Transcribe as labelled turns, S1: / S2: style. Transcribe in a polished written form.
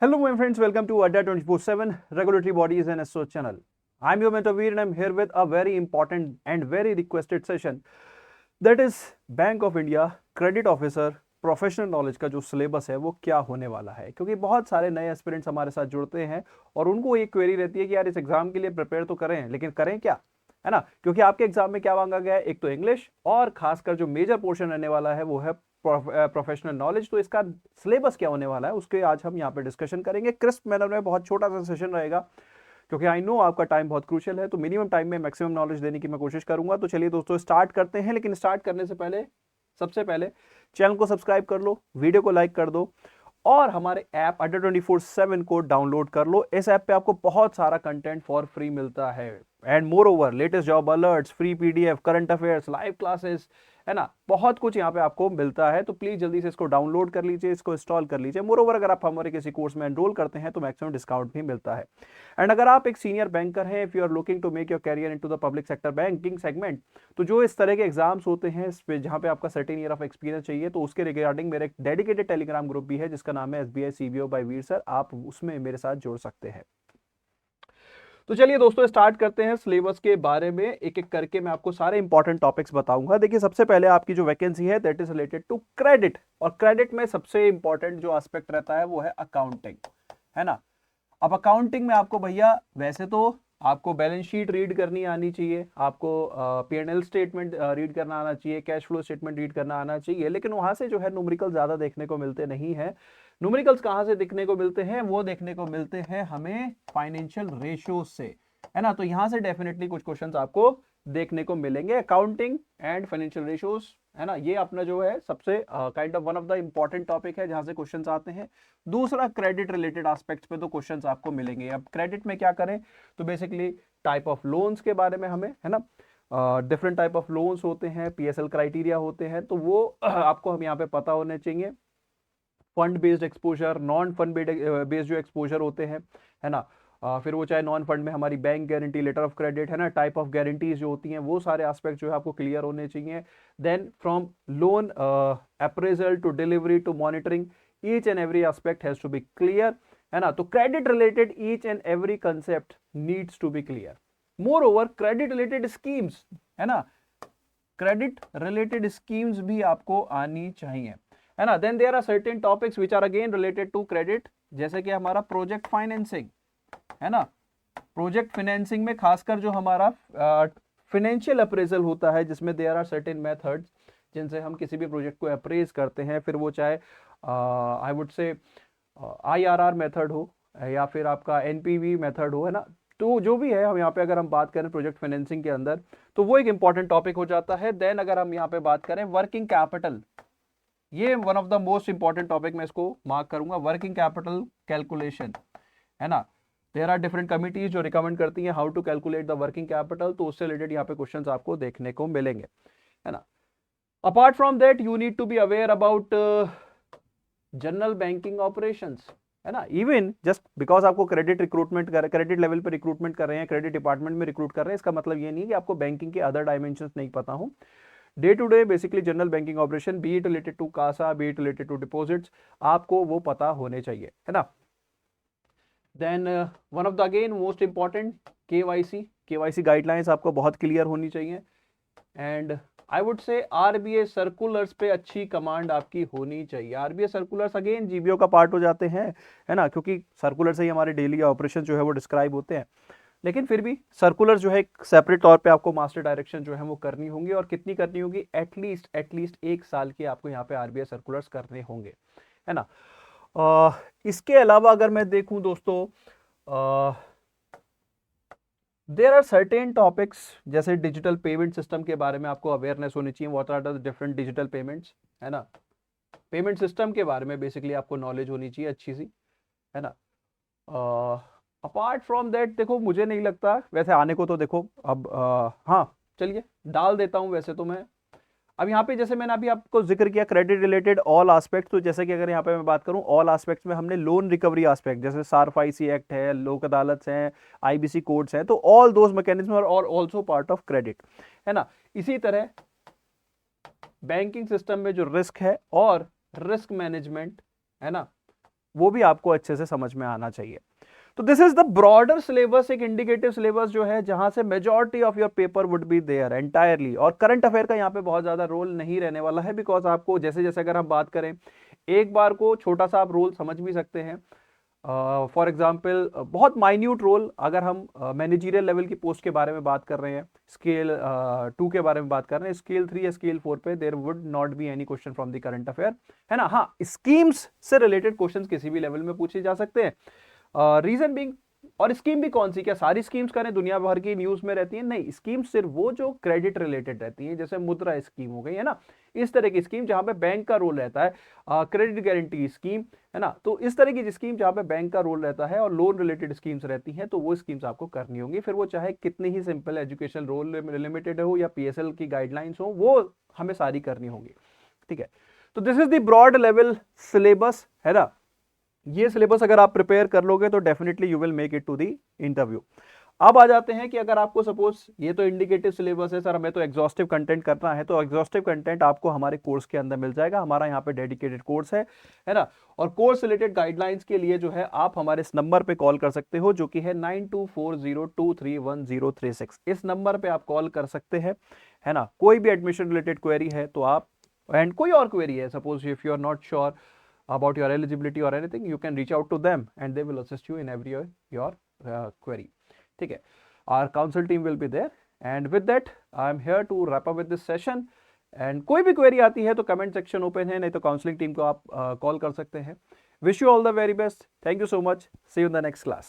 S1: Hello, my friends. Welcome to Adda 24/7 Regulatory Bodies and SO channel. I'm your mentor Veer and I'm here with a very important and very requested session. That is bank of India credit officer professional knowledge का जो syllabus है वो क्या होने वाला है, क्योंकि बहुत सारे नए एस्पिरेंट्स हमारे साथ जुड़ते हैं और उनको एक क्वेरी रहती है कि यार इस एग्जाम के लिए प्रिपेयर तो करें लेकिन करें क्या, है ना। क्योंकि आपके एग्जाम में क्या मांगा गया है, एक तो इंग्लिश और खासकर जो मेजर पोर्शन रहने वाला है वो है प्रोफेशनल नॉलेज। तो इसका सिलेबस क्या होने वाला है उसके आज हम यहाँ पे डिस्कशन करेंगे क्रिस्प मैनर में। बहुत छोटा सा सेशन रहेगा क्योंकि आई नो आपका टाइम बहुत क्रूशियल है, तो मिनिमम टाइम में मैक्सिमम नॉलेज देने की मैं कोशिश करूंगा। तो चलिए दोस्तों स्टार्ट करते हैं, लेकिन स्टार्ट करने से पहले सबसे पहले चैनल को सब्सक्राइब कर लो, वीडियो को लाइक कर दो और हमारे ऐप अड्डा 24/7 को डाउनलोड कर लो। इस ऐप पे आपको बहुत सारा कंटेंट फॉर फ्री मिलता है and more over latest job alerts, free PDF, current affairs, live classes, है ना, बहुत कुछ यहाँ पे आपको मिलता है। तो प्लीज जल्दी से इसको डाउनलोड कर लीजिए, इसको इंस्टॉल कर लीजिए। मोर ओवर अगर आप हमारे किसी कोर्स में एनरोल करते हैं तो मैक्सिमम डिस्काउंट भी मिलता है। एंड अगर आप एक सीनियर बैंकर हैं, if you are looking to make your career into the public sector banking segment, तो जो इस तरह के एग्जाम्स होते हैं जहां पे आपका सर्टेन ईयर ऑफ एक्सपीरियंस चाहिए, तो उसके रिगार्डिंग मेरा एक डेडिकेटेड टेलीग्राम ग्रुप भी है जिसका नाम है SBI CBO बाय वीर सर। आप उसमें मेरे साथ जुड़ सकते हैं। तो चलिए दोस्तों स्टार्ट करते हैं सिलेबस के बारे में। एक एक करके मैं आपको सारे इंपॉर्टेंट टॉपिक्स बताऊंगा। देखिए सबसे पहले आपकी जो वैकेंसी है that is related to credit, और क्रेडिट में सबसे इंपॉर्टेंट जो एस्पेक्ट रहता है वो है अकाउंटिंग, है ना। अब अकाउंटिंग में आपको भैया वैसे तो आपको बैलेंस शीट रीड करनी आनी चाहिए, आपको P&L स्टेटमेंट रीड करना आना चाहिए, कैश फ्लो स्टेटमेंट रीड करना आना चाहिए, लेकिन वहां से जो है न्यूमेरिकल ज्यादा देखने को मिलते नहीं है। न्यूमेरिकल्स कहाँ से देखने को मिलते हैं, वो देखने को मिलते हैं हमें फाइनेंशियल रेशियोज से, है ना। तो यहां से डेफिनेटली कुछ क्वेश्चंस आपको देखने को मिलेंगे। अकाउंटिंग एंड फाइनेंशियल रेशियोज, है ना, ये अपना जो है सबसे kind of one of the important topic है जहां से क्वेश्चंस आते हैं। दूसरा क्रेडिट रिलेटेड एस्पेक्ट्स पे तो क्वेश्चंस आपको मिलेंगे। अब क्रेडिट में क्या करें, तो बेसिकली टाइप ऑफ लोन्स के बारे में हमें, है ना, डिफरेंट टाइप ऑफ लोन्स होते हैं, PSL क्राइटेरिया होते हैं, तो वो आपको हम यहाँ पे पता होने चाहिए। Fund based exposure, non fund based जो एक्सपोजर होते हैं, है ना, फिर वो चाहे नॉन फंड में हमारी bank guarantee, letter of credit, है ना, टाइप ऑफ गारंटीज जो होती हैं, वो सारे एस्पेक्ट जो है आपको क्लियर होने चाहिए। Then from loan appraisal to delivery to monitoring, each and every aspect has to be clear, है ना। तो credit related each and every concept needs to be clear. Moreover credit related schemes, है ना, credit related schemes भी आपको आनी चाहिए, है ना। Then there are certain topics which are again related to credit, जैसे कि हमारा प्रोजेक्ट फाइनेंसिंग, है ना। प्रोजेक्ट फाइनेंसिंग में खासकर जो हमारा फाइनेंशियल अप्रेजल होता है, जिसमें देयर आर सर्टेन मेथड्स जिनसे हम किसी भी प्रोजेक्ट को अप्रेज करते हैं, फिर वो चाहे आई वुड से IRR मेथड हो या फिर आपका NPV मेथड हो, है ना। तो जो भी है, हम यहाँ पे अगर हम बात करें प्रोजेक्ट फाइनेंसिंग के अंदर, तो वो एक इंपॉर्टेंट टॉपिक हो जाता है। देन अगर हम यहाँ पे बात करें वर्किंग कैपिटल, ये one of the most important topic मैं इसको मार्क करूंगा, वर्किंग कैपिटल कैलकुलेशन, है ना। देयर आर डिफरेंट कमिटीज जो रिकमेंड करती हैं how to calculate the working capital, तो उससे रिलेटेड यहाँ पे क्वेश्चंस आपको देखने को मिलेंगे, है ना। Apart from that you need to be aware about general banking operations, है ना। इवन जस्ट बिकॉज आपको क्रेडिट लेवल पे रिक्रूटमेंट कर रहे हैं, क्रेडिट डिपार्टमेंट में रिक्रूट कर रहे हैं, इसका मतलब ये नहीं कि आपको बैंकिंग के अदर डायमेंशंस नहीं पता हो। Day to day basically general banking operation, be it related to CASA, be it related to deposits, आपको वो पता होने चाहिए, है ना। Then one of the again most important KYC guidelines आपको बहुत क्लियर होनी चाहिए। And I would say RBI circulars पे अच्छी कमांड आपकी होनी चाहिए। RBI सर्कुलर्स अगेन GBO का पार्ट हो जाते हैं, है ना, क्योंकि सर्कुलर से ही हमारे डेली ऑपरेशन जो है वो डिस्क्राइब होते हैं, लेकिन फिर भी सर्कुलर जो है एक सेपरेट तौर पे आपको मास्टर डायरेक्शन जो है वो करनी होंगी। और कितनी करनी होगी, एटलीस्ट 1 साल की आपको यहाँ पे RBI सर्कुलर्स करने होंगे, है ना। इसके अलावा अगर मैं देखूं दोस्तों, देयर आर सर्टेन टॉपिक्स जैसे डिजिटल पेमेंट सिस्टम के बारे में आपको अवेयरनेस होनी चाहिए। What are the different digital payments, है ना, पेमेंट सिस्टम के बारे में बेसिकली आपको नॉलेज होनी चाहिए अच्छी सी, है ना। अपार्ट फ्रॉम दैट देखो, मुझे नहीं लगता वैसे आने को, तो देखो अब हाँ चलिए डाल देता हूं वैसे तो मैं। अब यहाँ पे जैसे मैंने अभी आपको जिक्र किया क्रेडिट रिलेटेड ऑल एस्पेक्ट, तो जैसे कि अगर यहाँ पे मैं बात करूँ ऑल एस्पेक्ट्स में, हमने लोन रिकवरी एस्पेक्ट जैसे SARFAESI एक्ट है, लोक अदालत हैं, IBC कोड्स हैं, तो ऑल दोज मैकेनिज्म और ऑल्सो पार्ट ऑफ क्रेडिट, है ना। इसी तरह बैंकिंग सिस्टम में जो रिस्क है और रिस्क मैनेजमेंट, है ना, वो भी आपको अच्छे से समझ में आना चाहिए। तो this is the broader syllabus, एक इंडिकेटिव सिलेबस जो है जहां से majority of your paper would be there entirely. और करंट अफेयर का यहाँ पे बहुत ज्यादा रोल नहीं रहने वाला है, बिकॉज आपको जैसे जैसे अगर हम बात करें, एक बार को छोटा सा आप रोल समझ भी सकते हैं। फॉर एग्जाम्पल बहुत माइन्यूट रोल, अगर हम मैनेजरियल लेवल की पोस्ट के बारे में बात कर रहे हैं, स्केल 2 के बारे में बात कर रहे हैं, स्केल 3 या स्केल 4 पे there would not be any question from the current affair, है ना। हाँ, स्कीम्स से रिलेटेड क्वेश्चन किसी भी लेवल में पूछे जा सकते हैं। रीजन बीइंग, और स्कीम भी कौन सी, क्या सारी स्कीम्स करें दुनिया भर की न्यूज में रहती है? नहीं, स्कीम सिर्फ वो जो क्रेडिट रिलेटेड रहती है, जैसे मुद्रा स्कीम हो गई, है ना, इस तरह की स्कीम जहां पे बैंक का रोल रहता है, क्रेडिट गारंटी स्कीम, है ना। तो इस तरह की स्कीम जहां पे बैंक का रोल रहता है और लोन रिलेटेड स्कीम्स रहती हैं, तो वो स्कीम्स आपको करनी होंगी, फिर वो चाहे कितनी ही सिंपल एजुकेशन रोल लिमिटेड हो या पीएसएल की गाइडलाइंस हो, वो हमें सारी करनी होंगी, ठीक है। तो this is the broad level syllabus, है ना। ये सिलेबस अगर आप प्रिपेयर कर लोगे तो definitely you will make it to the interview. अब आ जाते हैं कि अगर आपको सपोज, ये तो इंडिकेटिव सिलेबस है सर, हमें तो एग्जॉस्टिव कंटेंट करना है, तो एग्जॉस्टिव कंटेंट आपको हमारे कोर्स के अंदर मिल जाएगा। हमारा यहाँ पे डेडिकेटेड कोर्स है ना। और कोर्स रिलेटेड गाइडलाइंस के लिए जो है आप हमारे इस नंबर पे कॉल कर सकते हो, जो कि है 9240231036। इस नंबर पे आप कॉल कर सकते हैं, है ना। कोई भी एडमिशन रिलेटेड क्वेरी है तो आप, एंड कोई और क्वेरी है, suppose if you are not sure about your eligibility or anything, you can reach out to them and they will assist you in every your query, ठीक है। Our counsel team will be there, and with that I am here to wrap up with this session, and कोई भी query आती है तो comment section open है, नहीं तो counseling team को आप call कर सकते हैं। Wish you all the very best, thank you so much, see you in the next class।